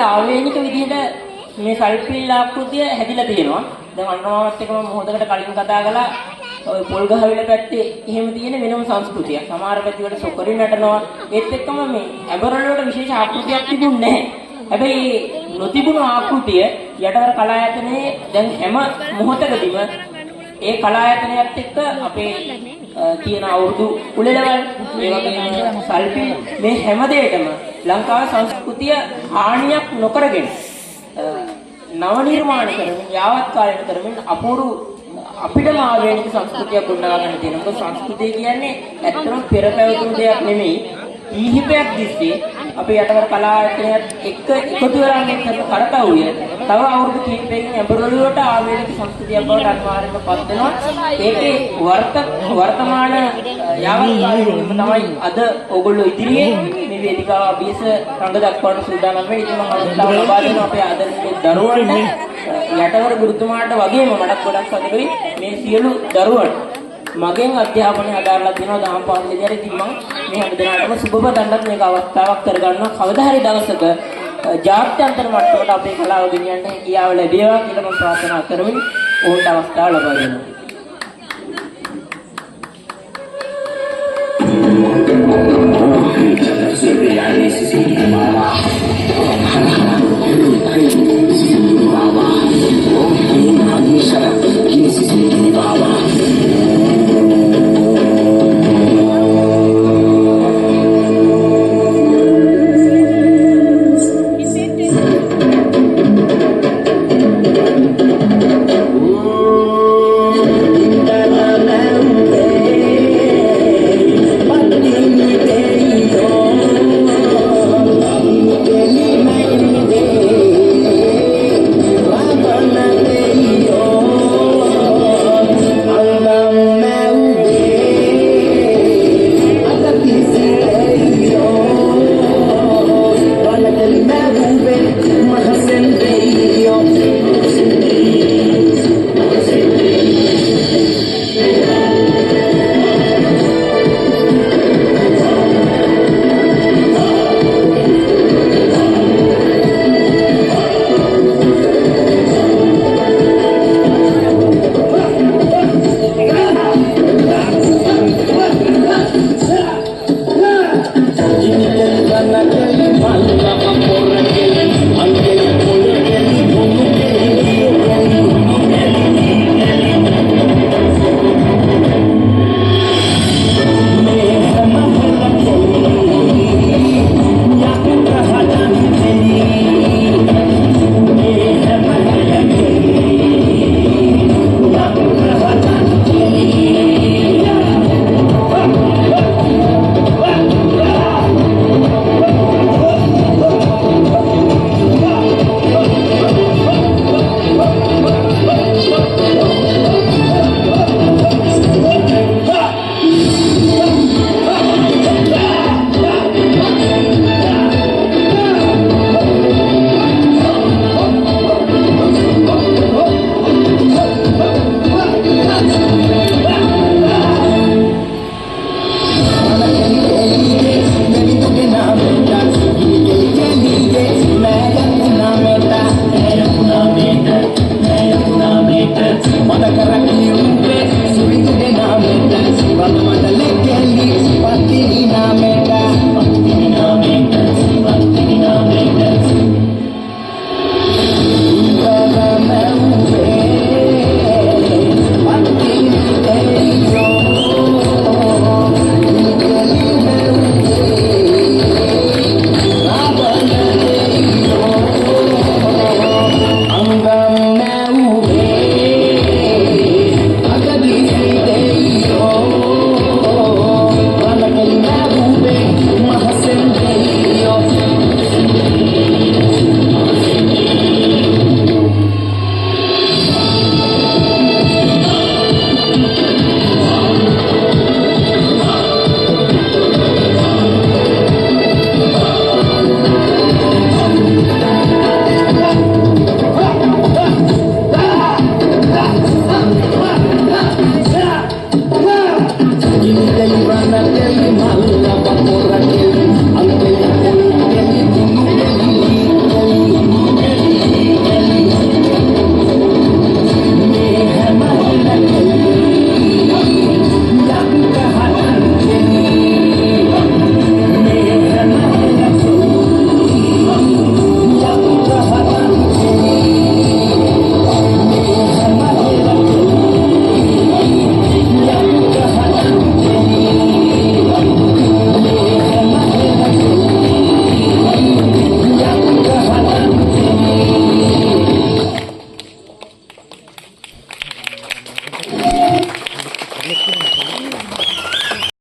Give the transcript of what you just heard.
ආවේනික විදිහට මේ සල්පිල් ආකෘතිය හැදිලා තියෙනවා. දැන් අන්නමාවත් එකම මොහොතකට කලින් කතා කළා ඔය පොල් ගහවිල පැත්තේ එහෙම තියෙන වෙනම සංස්කෘතියක්. සමහර පැති වල සොකරි නටනවා. ඒත් එක්කම මේ ඇඹරල වල විශේෂ ආකෘතියක් තිබුණේ නැහැ. හැබැයි නොතිබුණු ආකෘතිය යටවර කලායතනයේ දැන් හැම මොහොතකදීම ඒ කලායතනයත් එක්ක අපේ තියෙන අවුරුදු උළෙලවල් ඒ වගේම සල්පි මේ හැම දෙයකම ලංකාවේ සංස්කෘතිය හානියක් නොකරගෙන නව නිර්මාණ කරමින් යාවත් කාලීන කරමින් අපූර්ව අපිටම ආවේනික සංස්කෘතියක් ගොඩනගාගෙන තියෙනවා. මොකද සංස්කෘතිය කියන්නේ ඇත්තටම පෙර පැවතුණු දෙයක් නෙමෙයි. ඊහිපයක් දිස්සේ අපේ යටවර කලායතනයත් එක්ක එකතු වෙලා මේ කරකවුය. තව අවුරුදු කිහිපයකින් ඇඹරළුවට ආවේනික සංස්කෘතියක් බවට අනිවාර්යයෙන්ම පත් වෙනවා. ඒකේ වර්තමාන යාවත්කාරී තමයි අද ඕගොල්ලෝ ඉදිරියේ මේ වේදිකාව අභියස රංග දක්වන්න සූදානම් වෙන්නේ. ඉතින් මම අවස්ථාව ලබා දෙනවා අපේ ආදරණීය දරුවන්ට යටවර ගුරුතුමාට වගේම මඩක් ගොඩක් සැදෙවි මේ සියලු දරුවන්ට මගෙන් අධ්‍යාපනය අදාළලා තියෙනවා දහම් පාසලේදී. ඉතින් මම මේ හැම දිනකටම සුබපතන්නත් මේක අවස්ථාවක් කරගන්නවා. කවදා හරි දවසක ජාත්‍යන්තර මට්ටමට අපේ කලාව ගෙනියන්න හැකියාව ලැබේවා කියලා මම ප්‍රාර්ථනා කරමින් ඔවුන්ට අවස්ථාව ලබා දෙනවා. Siempre hay necesidad.